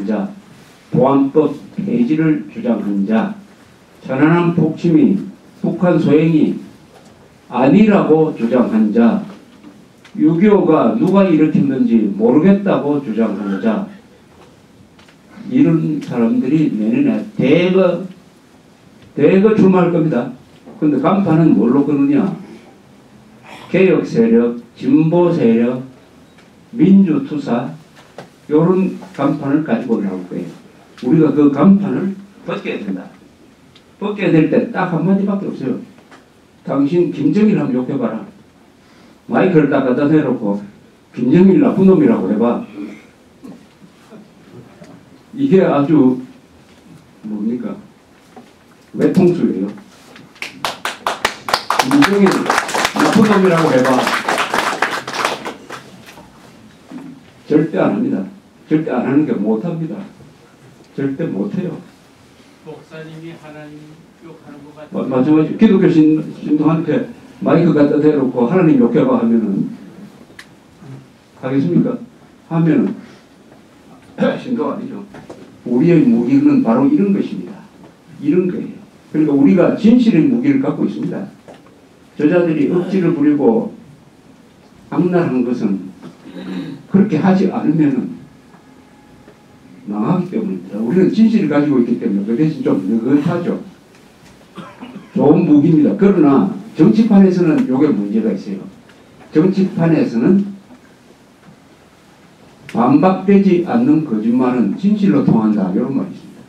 주장한 자, 보안법 폐지를 주장한 자, 천안함 폭침이 북한 소행이 아니라고 주장한 자, 6.25가 누가 일으켰는지 모르겠다고 주장하는 자, 이런 사람들이 내년에 대거 출마할 겁니다. 근데 간판은 뭘로 거느냐? 개혁 세력, 진보 세력, 민주투사, 요런 간판을 가지고 나올 거예요. 우리가 그 간판을 벗겨야 된다. 벗겨야 될 때 딱 한마디밖에 없어요. 당신 김정일 한번 욕해봐라. 마이크를 딱 갖다 대놓고 김정일 나쁜 놈이라고 해봐. 이게 아주 뭡니까? 외통수예요. 김정일 나쁜 놈이라고 해봐. 절대 안 합니다. 절대 안 하는 게 못합니다. 절대 못해요. 목사님이 하나님 욕하는 것 같아요. 마찬가지 기독교 신도한테 마이크 갖다 대놓고 하나님 욕해봐 하면은 하겠습니까? 하면은 신도 아니죠. 우리의 무기는 바로 이런 것입니다. 이런 거예요. 그러니까 우리가 진실의 무기를 갖고 있습니다. 저자들이 억지를 부리고 악랄한 것은 그렇게 하지 않으면은 망하기 때문입니다. 우리는 진실을 가지고 있기 때문에 그 대신 좀 느긋하죠. 좋은 무기입니다. 그러나 정치판에서는 요게 문제가 있어요. 정치판에서는 반박되지 않는 거짓말은 진실로 통한다. 이런 말이 있습니다.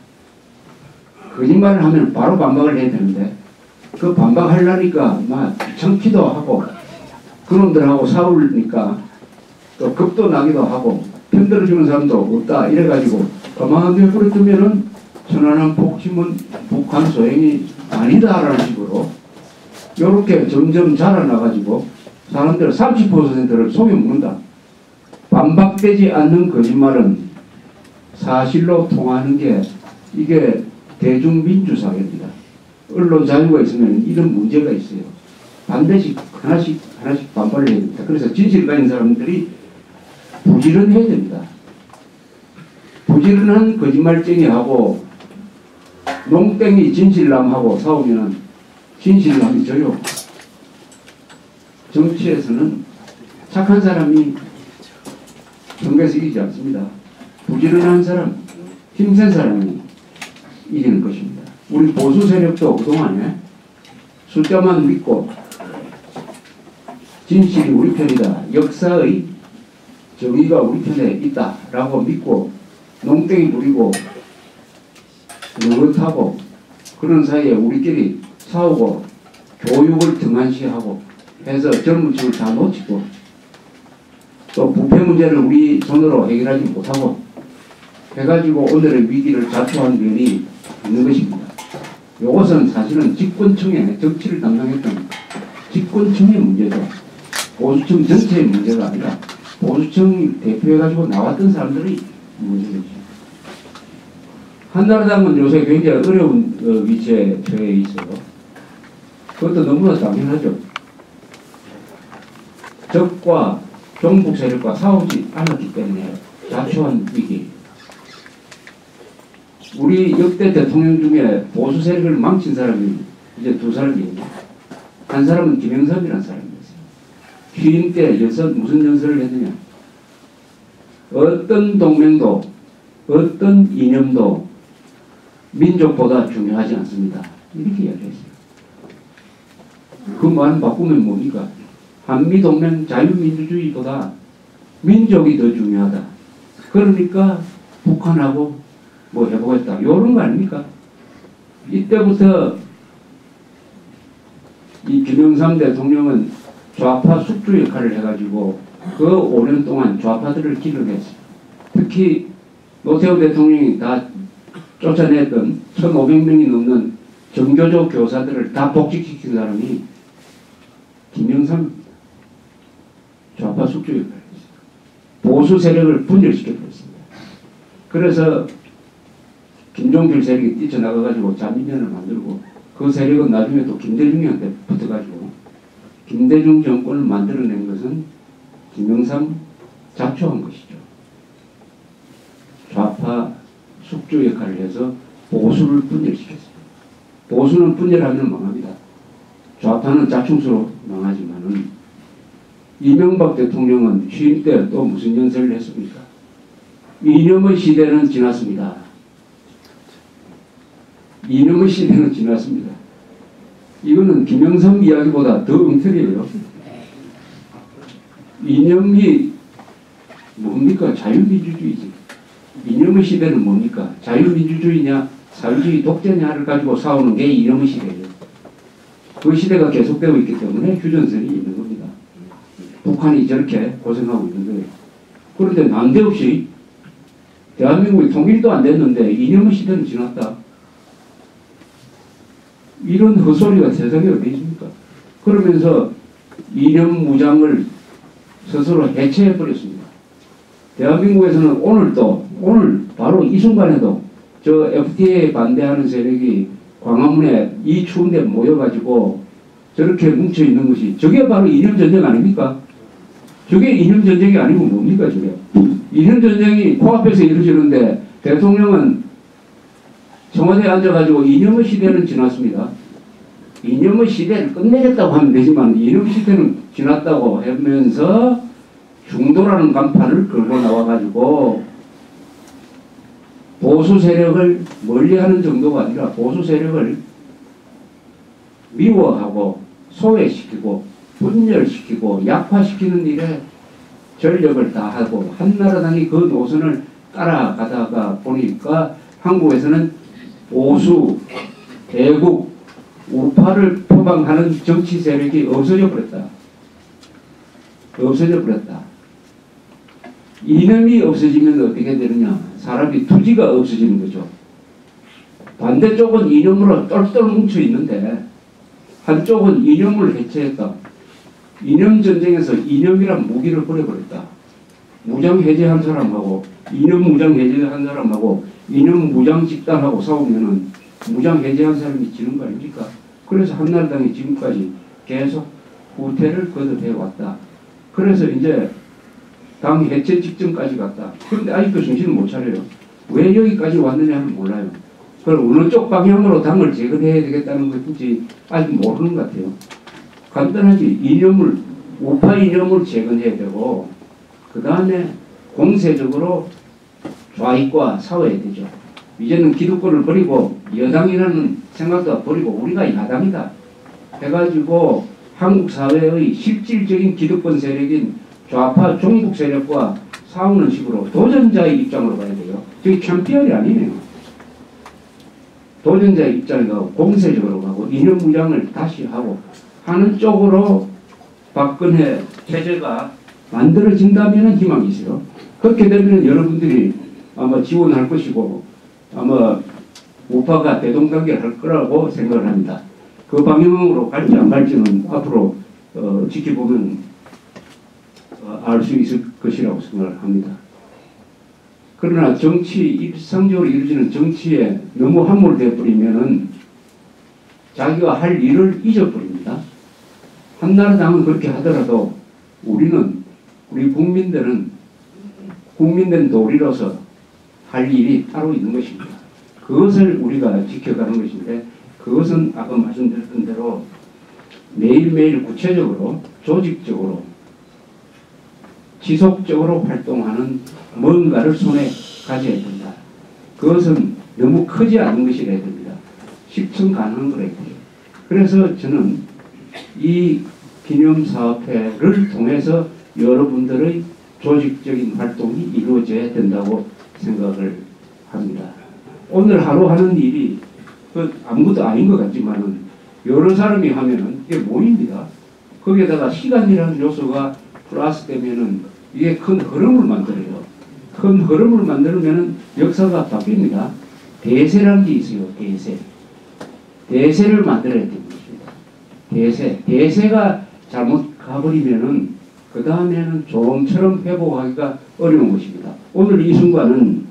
거짓말을 하면 바로 반박을 해야 되는데 그 반박하려니까 막 청키도 하고 그놈들하고 싸우니까 또 겁도 나기도 하고 편들어주는 사람도 없다 이래가지고 가만히 버려두면은 천안함 폭침은 북한 소행이 아니다라는 식으로 요렇게 점점 자라나가지고 사람들 30%를 속여먹는다. 반박되지 않는 거짓말은 사실로 통하는 게 이게 대중민주사회입니다. 언론 자유가 있으면 이런 문제가 있어요. 반드시 하나씩 반발을 해야 됩니다. 그래서 진실을 가진 사람들이 부지런해야 됩니다. 부지런한 거짓말쟁이하고 농땡이 진실남하고 싸우면 진실남이 져요. 정치에서는 착한 사람이 선거에서 이기지 않습니다. 부지런한 사람, 힘센 사람이 이기는 것입니다. 우리 보수 세력도 그동안에 숫자만 믿고 진실이 우리 편이다. 역사의 정의가 우리 편에 있다라고 믿고 농땡이 부리고 느긋하고 그런 사이에 우리끼리 싸우고 교육을 등한시하고 해서 젊은 층을 다 놓치고 또 부패 문제를 우리 손으로 해결하지 못하고 해가지고 오늘의 위기를 자초한 면이 있는 것입니다. 이것은 사실은 집권층의 정치를 담당했던 집권층의 문제죠. 보수층 전체의 문제가 아니라 보수층 대표해가지고 나왔던 사람들이 문제겠죠. 한나라당은 요새 굉장히 어려운 위치에 처해 있어요. 그것도 너무나 당연하죠. 적과 종북 세력과 싸우지 않았기 때문에 자초한 위기. 우리 역대 대통령 중에 보수 세력을 망친 사람이 이제 두 사람이에요. 한 사람은 김영삼이라는 사람이었어요. 취임 때 무슨 연설을 했느냐. 어떤 동맹도 어떤 이념도 민족보다 중요하지 않습니다. 이렇게 이야기했어요. 그 말 바꾸면 뭡니까? 한미동맹 자유민주주의보다 민족이 더 중요하다. 그러니까 북한하고 뭐 해보겠다. 요런 거 아닙니까? 이때부터 이 김영삼 대통령은 좌파 숙주 역할을 해가지고 그 5년 동안 좌파들을 기르겠어요. 특히 노태우 대통령이 다 쫓아냈던 1,500명이 넘는 정교조 교사들을 다 복직시킨 사람이 김영삼 좌파 숙주 역할을 했어요. 보수 세력을 분열시켜버렸습니다. 그래서 김종필 세력이 뛰쳐나가가지고 자민련을 만들고 그 세력은 나중에 또 김대중한테 붙어가지고 김대중 정권을 만들어낸 것은 김영삼 자초한 것이죠. 좌파 축조 역할을 해서 보수를 분열시켰습니다. 보수는 분열하면 망합니다. 좌파는 자충수로 망하지만은 이명박 대통령은 취임 때 또 무슨 연설을 했습니까? 이념의 시대는 지났습니다. 이념의 시대는 지났습니다. 이거는 김영삼 이야기보다 더 엉터리예요. 이념이 뭡니까? 자유민주주의지. 이념의 시대는 뭡니까? 자유민주주의냐 사회주의 독재냐를 가지고 싸우는 게 이념의 시대예요. 그 시대가 계속되고 있기 때문에 휴전선이 있는 겁니다. 북한이 저렇게 고생하고 있는 거예요. 그런데 난데없이 대한민국이 통일도 안 됐는데 이념의 시대는 지났다. 이런 헛소리가 세상에 어디 있습니까? 그러면서 이념 무장을 스스로 해체해버렸습니다. 대한민국에서는 오늘 바로 이 순간에도 저 FTA에 반대하는 세력이 광화문에 이 추운데 모여가지고 저렇게 뭉쳐있는 것이 저게 바로 이념전쟁 아닙니까? 저게 이념전쟁이 아니고 뭡니까 저게? 이념전쟁이 코앞에서 이루어지는데 대통령은 청와대에 앉아가지고 이념의 시대는 지났습니다. 이념의 시대를 끝내겠다고 하면 되지만 이념의 시대는 지났다고 하면서 중도라는 간판을 걸고 나와가지고 보수 세력을 멀리하는 정도가 아니라 보수 세력을 미워하고 소외시키고 분열시키고 약화시키는 일에 전력을 다하고 한나라당이 그 노선을 따라가다가 보니까 한국에서는 보수, 대국, 우파를 표방하는 정치 세력이 없어져 버렸다. 없어져 버렸다. 이념이 없어지면 어떻게 되느냐? 사람이 투지가 없어지는 거죠. 반대쪽은 이념으로 똘똘 뭉쳐 있는데 한쪽은 이념을 해체했다. 이념 전쟁에서 이념이란 무기를 버려버렸다. 무장 해제한 사람하고 이념 무장 해제한 사람하고 이념 무장 집단하고 싸우면은 무장 해제한 사람이 지는 거 아닙니까? 그래서 한나라당이 지금까지 계속 후퇴를 거듭해 왔다. 그래서 이제 당 해체 직전까지 갔다. 그런데 아직도 정신을 못 차려요. 왜 여기까지 왔느냐는 몰라요. 그럼 어느 쪽 방향으로 당을 재건해야 되겠다는 것인지 아직 모르는 것 같아요. 간단하지. 이념을, 우파 이념을 재건해야 되고 그 다음에 공세적으로 좌익과 싸워야 되죠. 이제는 기득권을 버리고 여당이라는 생각도 버리고 우리가 야당이다 해가지고 한국 사회의 실질적인 기득권 세력인 좌파 종북 세력과 싸우는 식으로 도전자의 입장으로 가야 돼요. 저게 챔피언이 아니네요. 도전자의 입장에 가고 공세적으로 가고 이념 무장을 다시 하고 하는 쪽으로 박근혜 체제가 만들어진다면 희망이 있어요. 그렇게 되면 여러분들이 아마 지원할 것이고 아마 우파가 대동단결할 거라고 생각을 합니다. 그 방향으로 갈지 안 갈지는 앞으로 지켜보면 알 수 있을 것이라고 생각을 합니다. 그러나 일상적으로 이루어지는 정치에 너무 함몰되어 버리면은 자기가 할 일을 잊어버립니다. 한나라당은 그렇게 하더라도 우리 국민들은 국민된 도리로서 할 일이 따로 있는 것입니다. 그것을 우리가 지켜가는 것인데 그것은 아까 말씀드렸던 대로 매일매일 구체적으로 조직적으로 지속적으로 활동하는 뭔가를 손에 가져야 된다. 그것은 너무 크지 않은 것이라야 됩니다. 실천 가능한 거라야 돼요. 그래서 저는 이 기념사업회를 통해서 여러분들의 조직적인 활동이 이루어져야 된다고 생각을 합니다. 오늘 하루 하는 일이 아무것도 아닌 것 같지만은 여러 사람이 하면은 이게 모입니다. 거기에다가 시간이라는 요소가 플러스 되면은 이게 큰 흐름을 만들어요. 큰 흐름을 만들면은 역사가 바뀝니다. 대세라는 게 있어요. 대세를 만들어야 됩니다. 대세가 잘못 가버리면은 그 다음에는 좀처럼 회복하기가 어려운 것입니다. 오늘 이 순간은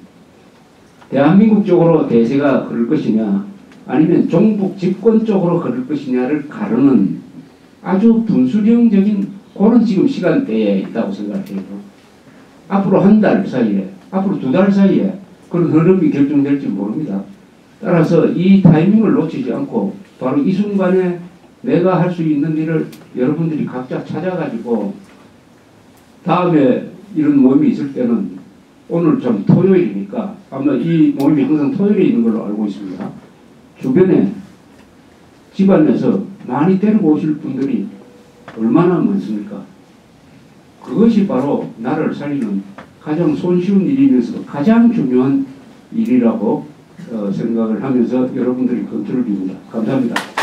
대한민국 쪽으로 대세가 흐를 것이냐 아니면 종북 집권 쪽으로 흐를 것이냐를 가르는 아주 분수령적인 그런 지금 시간대에 있다고 생각해요. 앞으로 한 달 사이에, 앞으로 2달 사이에 그런 흐름이 결정될지 모릅니다. 따라서 이 타이밍을 놓치지 않고 바로 이 순간에 내가 할 수 있는 일을 여러분들이 각자 찾아가지고 다음에 이런 모임이 있을 때는 오늘 좀 토요일이니까 아마 이 모임이 항상 토요일에 있는 걸로 알고 있습니다. 주변에 집안에서 많이 데리고 오실 분들이 얼마나 많습니까? 그것이 바로 나라를 살리는 가장 손쉬운 일이면서 가장 중요한 일이라고 생각을 하면서 여러분들이 검토를 빕니다. 감사합니다.